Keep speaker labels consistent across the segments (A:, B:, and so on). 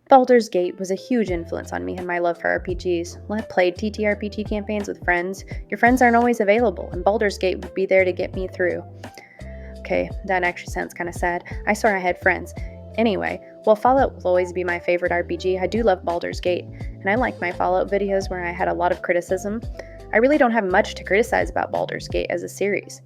A: Baldur's Gate was a huge influence on me and my love for RPGs. When I played TTRPG campaigns with friends, your friends aren't always available, and Baldur's Gate would be there to get me through. Okay, that actually sounds kind of sad. I swear I had friends. Anyway, while Fallout will always be my favorite RPG, I do love Baldur's Gate, and I like my Fallout videos where I had a lot of criticism. I really don't have much to criticize about Baldur's Gate as a series.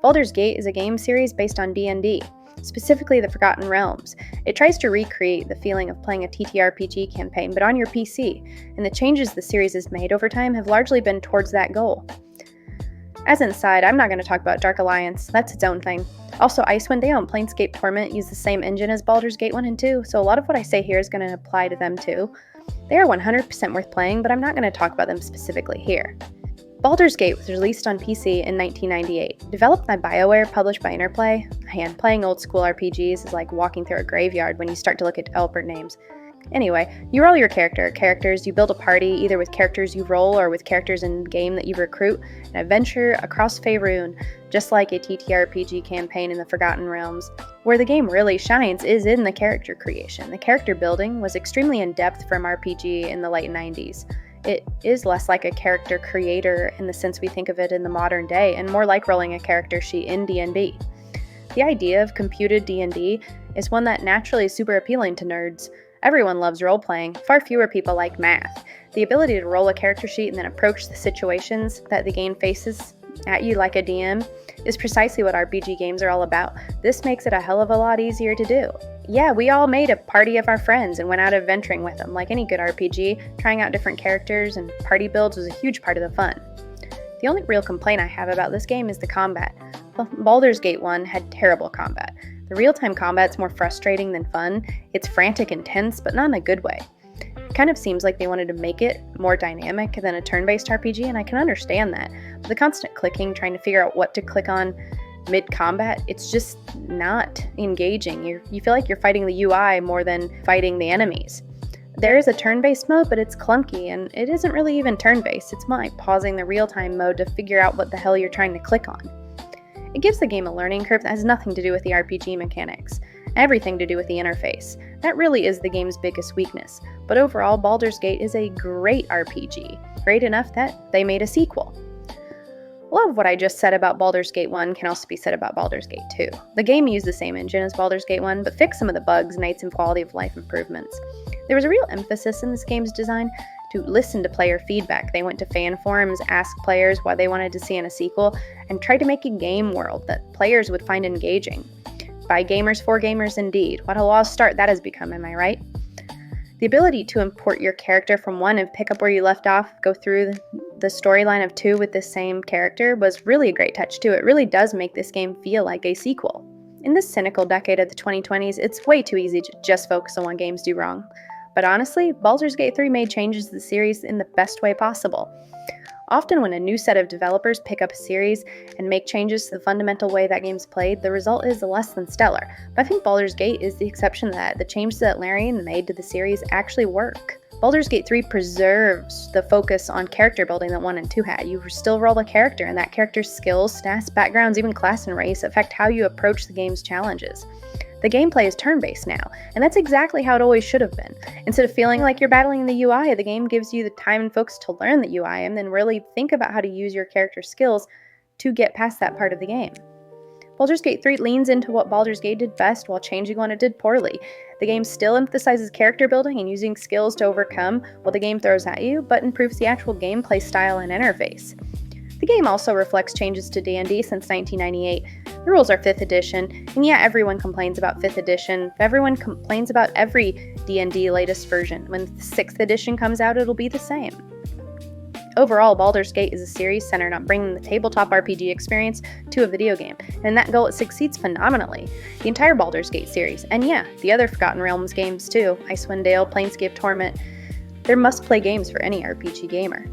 A: Baldur's Gate is a game series based on D&D, specifically the Forgotten Realms. It tries to recreate the feeling of playing a TTRPG campaign, but on your PC, and the changes the series has made over time have largely been towards that goal. As an aside, I'm not going to talk about Dark Alliance, that's its own thing. Also, Icewind Dale and Planescape Torment use the same engine as Baldur's Gate 1 and 2, so a lot of what I say here is going to apply to them too. They are 100% worth playing, but I'm not going to talk about them specifically here. Baldur's Gate was released on PC in 1998. Developed by BioWare, published by Interplay. Man, playing old school RPGs is like walking through a graveyard when you start to look at developer names. Anyway, you roll your characters, you build a party either with characters you roll or with characters in game that you recruit, and adventure across Faerun, just like a TTRPG campaign in the Forgotten Realms. Where the game really shines is in the character creation. The character building was extremely in-depth from RPG in the late 90s. It is less like a character creator in the sense we think of it in the modern day, and more like rolling a character sheet in D&D. The idea of computed D&D is one that naturally is super appealing to nerds. Everyone loves role-playing, far fewer people like math. The ability to roll a character sheet and then approach the situations that the game faces at you like a DM is precisely what RPG games are all about. This makes it a hell of a lot easier to do. Yeah, we all made a party of our friends and went out adventuring with them. Like any good RPG, trying out different characters and party builds was a huge part of the fun. The only real complaint I have about this game is the combat. Baldur's Gate 1 had terrible combat. The real-time combat's more frustrating than fun. It's frantic and tense, but not in a good way. It kind of seems like they wanted to make it more dynamic than a turn-based RPG, and I can understand that. But the constant clicking, trying to figure out what to click on mid-combat, it's just not engaging. You feel like you're fighting the UI more than fighting the enemies. There is a turn-based mode, but it's clunky, and it isn't really even turn-based. It's more like pausing the real-time mode to figure out what the hell you're trying to click on. It gives the game a learning curve that has nothing to do with the RPG mechanics, everything to do with the interface. That really is the game's biggest weakness, but overall, Baldur's Gate is a great RPG, great enough that they made a sequel. A lot of what I just said about Baldur's Gate 1 can also be said about Baldur's Gate 2. The game used the same engine as Baldur's Gate 1, but fixed some of the bugs, made some quality of life improvements. There was a real emphasis in this game's design to listen to player feedback. They went to fan forums, asked players what they wanted to see in a sequel, and tried to make a game world that players would find engaging. By gamers for gamers indeed. What a lost start that has become, am I right? The ability to import your character from 1 and pick up where you left off, go through the storyline of 2 with the same character was really a great touch too. It really does make this game feel like a sequel. In this cynical decade of the 2020s, it's way too easy to just focus on what games do wrong. But honestly, Baldur's Gate 3 made changes to the series in the best way possible. Often when a new set of developers pick up a series and make changes to the fundamental way that game's played, the result is less than stellar. But I think Baldur's Gate is the exception to that. The changes that Larian made to the series actually work. Baldur's Gate 3 preserves the focus on character building that 1 and 2 had. You still roll a character, and that character's skills, stats, backgrounds, even class and race affect how you approach the game's challenges. The gameplay is turn-based now, and that's exactly how it always should have been. Instead of feeling like you're battling the UI, the game gives you the time and focus to learn the UI and then really think about how to use your character's skills to get past that part of the game. Baldur's Gate 3 leans into what Baldur's Gate did best while changing what it did poorly. The game still emphasizes character building and using skills to overcome what the game throws at you, but improves the actual gameplay style and interface. The game also reflects changes to D&D since 1998. The rules are 5th edition, and yeah, everyone complains about 5th edition. Everyone complains about every D&D latest version. When 6th edition comes out, it'll be the same. Overall, Baldur's Gate is a series centered on bringing the tabletop RPG experience to a video game, and in that goal it succeeds phenomenally. The entire Baldur's Gate series, and yeah, the other Forgotten Realms games too, Icewind Dale, Planescape Torment, they're must-play games for any RPG gamer.